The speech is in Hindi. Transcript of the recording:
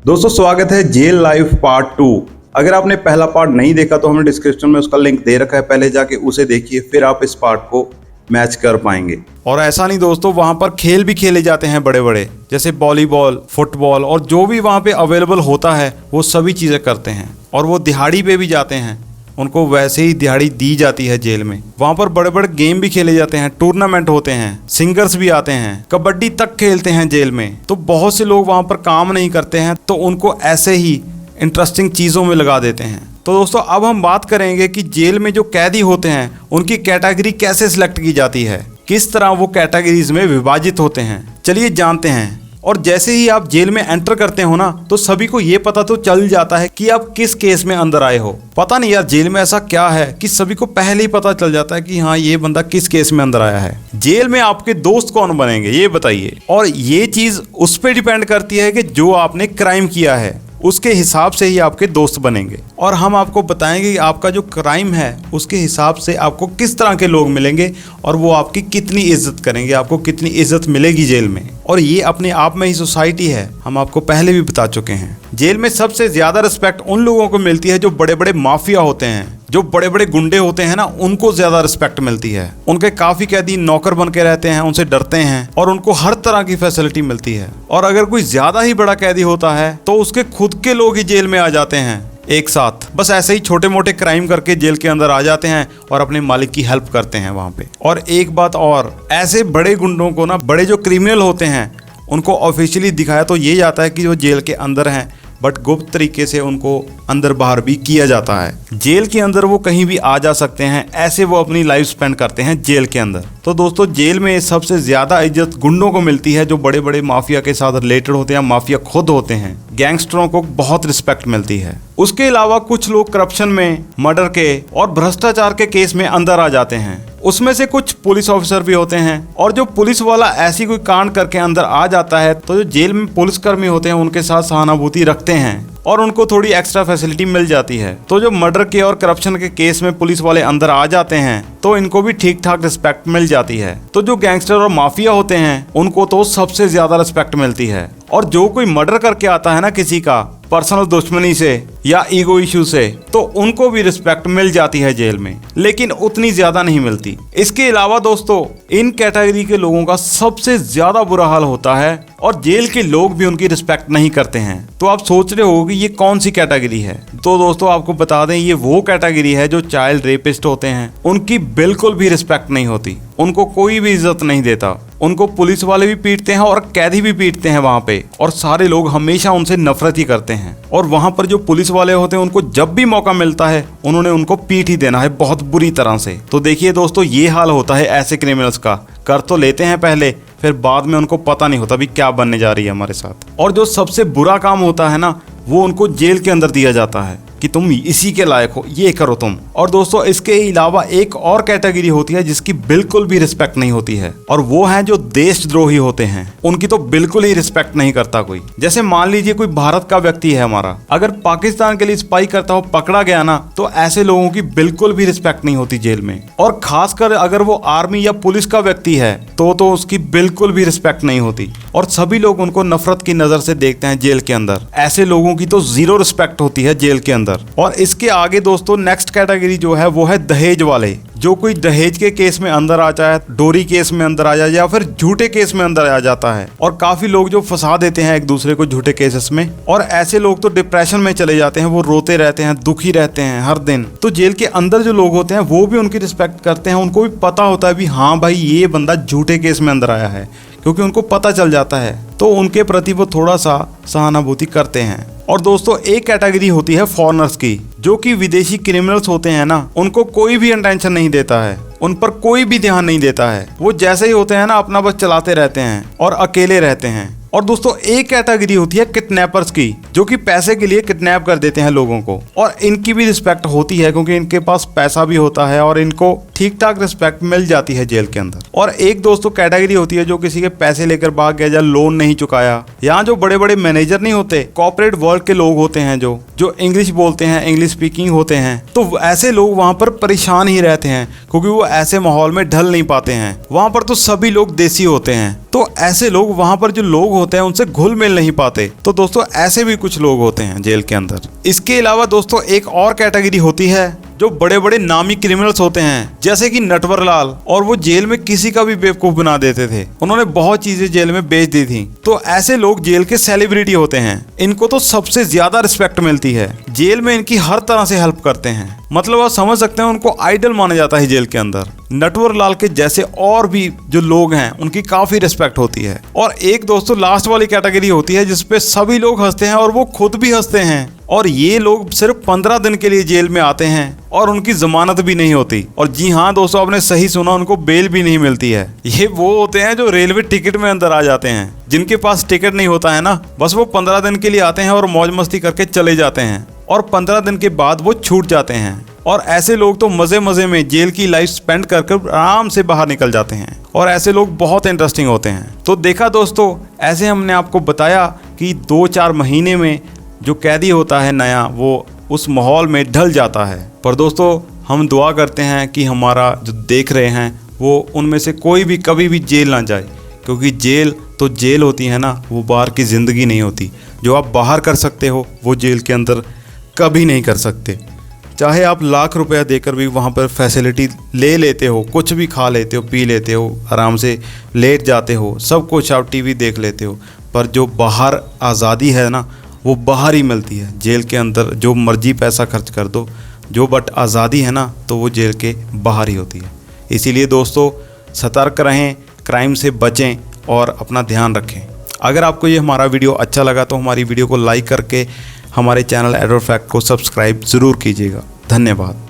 दोस्तों स्वागत है जेल लाइफ पार्ट 2। अगर आपने पहला पार्ट नहीं देखा तो हमने डिस्क्रिप्शन में उसका लिंक दे रखा है, पहले जाके उसे देखिए, फिर आप इस पार्ट को मैच कर पाएंगे। और ऐसा नहीं दोस्तों, वहाँ पर खेल भी खेले जाते हैं बड़े बड़े, जैसे वॉलीबॉल, फुटबॉल और जो भी वहाँ पे अवेलेबल होता है वो सभी चीज़ें करते हैं। और वो दिहाड़ी पे भी जाते हैं, उनको वैसे ही दिहाड़ी दी जाती है जेल में। वहाँ पर बड़े बड़े गेम भी खेले जाते हैं, टूर्नामेंट होते हैं, सिंगर्स भी आते हैं, कबड्डी तक खेलते हैं जेल में। तो बहुत से लोग वहाँ पर काम नहीं करते हैं तो उनको ऐसे ही इंटरेस्टिंग चीज़ों में लगा देते हैं। तो दोस्तों अब हम बात करेंगे कि जेल में जो कैदी होते हैं उनकी कैटेगरी कैसे सिलेक्ट की जाती है, किस तरह वो कैटेगरीज में विभाजित होते हैं, चलिए जानते हैं। और जैसे ही आप जेल में एंटर करते हो ना, तो सभी को ये पता तो चल जाता है कि आप किस केस में अंदर आए हो। पता नहीं यार जेल में ऐसा क्या है कि सभी को पहले ही पता चल जाता है कि हाँ ये बंदा किस केस में अंदर आया है। जेल में आपके दोस्त कौन बनेंगे ये बताइए। और ये चीज उस पर डिपेंड करती है कि जो आपने क्राइम किया है उसके हिसाब से ही आपके दोस्त बनेंगे। और हम आपको बताएंगे कि आपका जो क्राइम है उसके हिसाब से आपको किस तरह के लोग मिलेंगे और वो आपकी कितनी इज्जत करेंगे, आपको कितनी इज्जत मिलेगी जेल में। और ये अपने आप में ही सोसाइटी है, हम आपको पहले भी बता चुके हैं। जेल में सबसे ज्यादा रिस्पेक्ट उन लोगों को मिलती है जो बड़े बड़े माफिया होते हैं, जो बड़े बड़े गुंडे होते हैं ना, उनको ज्यादा रिस्पेक्ट मिलती है। उनके काफी कैदी नौकर बन के रहते हैं, उनसे डरते हैं और उनको हर तरह की फैसिलिटी मिलती है। और अगर कोई ज्यादा ही बड़ा कैदी होता है तो उसके खुद के लोग ही जेल में आ जाते हैं एक साथ, बस ऐसे ही छोटे मोटे क्राइम करके जेल के अंदर आ जाते हैं और अपने मालिक की हेल्प करते हैं वहाँ पे। और एक बात और, ऐसे बड़े गुंडों को ना, बड़े जो क्रिमिनल होते हैं उनको ऑफिशियली दिखाया तो ये जाता है कि वो जेल के अंदर हैं, बट गुप्त तरीके से उनको अंदर बाहर भी किया जाता है। जेल के अंदर वो कहीं भी आ जा सकते हैं, ऐसे वो अपनी लाइफ स्पेंड करते हैं जेल के अंदर। तो दोस्तों जेल में सबसे ज्यादा इज्जत गुंडों को मिलती है जो बड़े बड़े माफिया के साथ रिलेटेड होते हैं, माफिया खुद होते हैं। गैंगस्टरों को बहुत रिस्पेक्ट मिलती है। उसके अलावा कुछ लोग करप्शन में, मर्डर के और भ्रष्टाचार के केस में अंदर आ जाते हैं। उसमें से कुछ पुलिस ऑफिसर भी होते हैं। और जो पुलिस वाला ऐसी कोई कांड करके अंदर आ जाता है तो जो जेल में पुलिसकर्मी होते हैं उनके साथ सहानुभूति रखते हैं और उनको थोड़ी एक्स्ट्रा फैसिलिटी मिल जाती है। तो जो मर्डर के और करप्शन के केस में पुलिस वाले अंदर आ जाते हैं तो इनको भी ठीक ठाक रिस्पेक्ट मिल जाती है। तो जो गैंगस्टर और माफिया होते हैं उनको तो सबसे ज्यादा रिस्पेक्ट मिलती है। और जो कोई मर्डर करके आता है ना किसी का, पर्सनल दुश्मनी से या ईगो इशू से, तो उनको भी रिस्पेक्ट मिल जाती है जेल में, लेकिन उतनी ज्यादा नहीं मिलती। इसके अलावा दोस्तों इन कैटेगरी के लोगों का सबसे ज्यादा बुरा हाल होता है और जेल के लोग भी उनकी रिस्पेक्ट नहीं करते हैं। तो आप सोच रहे हो कि ये कौन सी कैटेगरी है, तो दोस्तों आपको बता दें ये वो कैटेगरी है जो चाइल्ड रेपिस्ट होते हैं। उनकी बिल्कुल भी रिस्पेक्ट नहीं होती, उनको कोई भी इज्जत नहीं देता। उनको पुलिस वाले भी पीटते हैं और कैदी भी पीटते हैं वहाँ पे, और सारे लोग हमेशा उनसे नफरत ही करते हैं। और वहाँ पर जो पुलिस वाले होते हैं उनको जब भी मौका मिलता है उन्होंने उनको पीट ही देना है बहुत बुरी तरह से। तो देखिए दोस्तों ये हाल होता है ऐसे क्रिमिनल्स का, कर तो लेते हैं पहले, फिर बाद में उनको पता नहीं होता भी क्या बनने जा रही है हमारे साथ। और जो सबसे बुरा काम होता है ना, वो उनको जेल के अंदर दिया जाता है कि तुम इसी के लायक हो, ये करो तुम। और दोस्तों इसके अलावा एक और कैटेगरी होती है जिसकी बिल्कुल भी रिस्पेक्ट नहीं होती है, और वो है जो देशद्रोही होते हैं। उनकी तो बिल्कुल ही रिस्पेक्ट नहीं करता कोई। जैसे मान लीजिए कोई भारत का व्यक्ति है हमारा, अगर पाकिस्तान के लिए स्पाई करता हो पकड़ा गया ना, तो ऐसे लोगों की बिल्कुल भी रिस्पेक्ट नहीं होती जेल में। और खासकर अगर वो आर्मी या पुलिस का व्यक्ति है तो उसकी बिल्कुल भी रिस्पेक्ट नहीं होती, और सभी लोग उनको नफरत की नजर से देखते हैं जेल के अंदर। ऐसे लोगों की तो जीरो रिस्पेक्ट होती है जेल के अंदर। और इसके आगे दोस्तों नेक्स्ट कैटेगरी जो है वो है दहेज वाले। जो कोई दहेज के केस में अंदर आ जाए, डोरी केस में अंदर आ जाए या फिर झूठे केस में अंदर आ जाता है, और काफी लोग जो फंसा देते हैं एक दूसरे को झूठे केसेस में, और ऐसे लोग तो डिप्रेशन में चले जाते हैं, वो रोते रहते हैं, दुखी रहते हैं हर दिन। तो जेल के अंदर जो लोग होते हैं वो भी उनकी रिस्पेक्ट करते हैं, उनको भी पता होता है भी हाँ भाई ये बंदा झूठे केस में अंदर आया है, क्योंकि उनको पता चल जाता है, तो उनके प्रति वो थोड़ा सा सहानुभूति करते हैं। और दोस्तों एक कैटेगरी होती है फॉरेनर्स की, जो कि विदेशी क्रिमिनल्स होते हैं ना, उनको कोई भी अटेंशन नहीं देता है, उन पर कोई भी ध्यान नहीं देता है। वो जैसे ही होते हैं ना अपना बस चलाते रहते हैं और अकेले रहते हैं। और दोस्तों एक कैटेगरी होती है किडनैपर्स की, जो कि पैसे के लिए किडनैप कर देते हैं लोगों को, और इनकी भी रिस्पेक्ट होती है क्योंकि इनके पास पैसा भी होता है और इनको ठीक ठाक रिस्पेक्ट मिल जाती है जेल के अंदर। और एक दोस्तों कैटेगरी होती है जो किसी के पैसे लेकर भाग गया या लोन नहीं चुकाया। यहाँ जो बड़े बड़े मैनेजर नहीं होते, कॉर्पोरेट वर्ल्ड के लोग होते हैं जो इंग्लिश बोलते हैं, इंग्लिश स्पीकिंग होते हैं, तो ऐसे लोग वहाँ पर परेशान ही रहते हैं क्योंकि वो ऐसे माहौल में ढल नहीं पाते हैं। वहाँ पर तो सभी लोग देसी होते हैं, तो ऐसे लोग वहाँ पर जो लोग होते हैं उनसे घुल मिल नहीं पाते। तो दोस्तों ऐसे भी कुछ लोग होते हैं जेल के अंदर। इसके अलावा दोस्तों एक और कैटेगरी होती है जो बड़े बड़े नामी क्रिमिनल्स होते हैं, जैसे कि नटवर लाल, और वो जेल में किसी का भी बेवकूफ बना देते थे। उन्होंने बहुत चीजें जेल में बेच दी थी। तो ऐसे लोग जेल के सेलिब्रिटी होते हैं। इनको तो सबसे ज्यादा रिस्पेक्ट मिलती है। जेल में इनकी हर तरह से हेल्प करते हैं, मतलब आप समझ सकते हैं उनको आइडल माना जाता है जेल के अंदर। नटवर लाल के जैसे और भी जो लोग हैं उनकी काफी रिस्पेक्ट होती है। और एक दोस्तों लास्ट वाली कैटेगरी होती है जिसपे सभी लोग हंसते हैं और वो खुद भी हंसते हैं। और ये लोग सिर्फ 15 दिन के लिए जेल में आते हैं और उनकी जमानत भी नहीं होती। और जी हाँ दोस्तों, आपने सही सुना, उनको बेल भी नहीं मिलती है। ये वो होते हैं जो रेलवे टिकट में अंदर आ जाते हैं, जिनके पास टिकट नहीं होता है ना, बस वो 15 दिन के लिए आते हैं और मौज मस्ती करके चले जाते हैं और 15 दिन के बाद वो छूट जाते हैं। और ऐसे लोग तो मजे मजे में जेल की लाइफ स्पेंड करके आराम से बाहर निकल जाते हैं। और ऐसे लोग बहुत इंटरेस्टिंग होते हैं। तो देखा दोस्तों, ऐसे हमने आपको बताया कि 2-4 महीने में जो कैदी होता है नया, वो उस माहौल में ढल जाता है। पर दोस्तों हम दुआ करते हैं कि हमारा जो देख रहे हैं वो उनमें से कोई भी कभी भी जेल ना जाए, क्योंकि जेल तो जेल होती है ना, वो बाहर की ज़िंदगी नहीं होती। जो आप बाहर कर सकते हो वो जेल के अंदर कभी नहीं कर सकते। चाहे आप लाख रुपया देकर भी वहाँ पर फैसिलिटी ले लेते हो, कुछ भी खा लेते हो, पी लेते हो, आराम से लेट जाते हो, सब कुछ आप टीवी देख लेते हो, पर जो बाहर आज़ादी है ना, वो बाहर ही मिलती है। जेल के अंदर जो मर्जी पैसा खर्च कर दो, जो बट आज़ादी है ना, तो वो जेल के बाहर ही होती है। इसीलिए दोस्तों सतर्क रहें, क्राइम से बचें और अपना ध्यान रखें। अगर आपको ये हमारा वीडियो अच्छा लगा तो हमारी वीडियो को लाइक करके हमारे चैनल एडवर्ड फैक्ट को सब्सक्राइब ज़रूर कीजिएगा। धन्यवाद।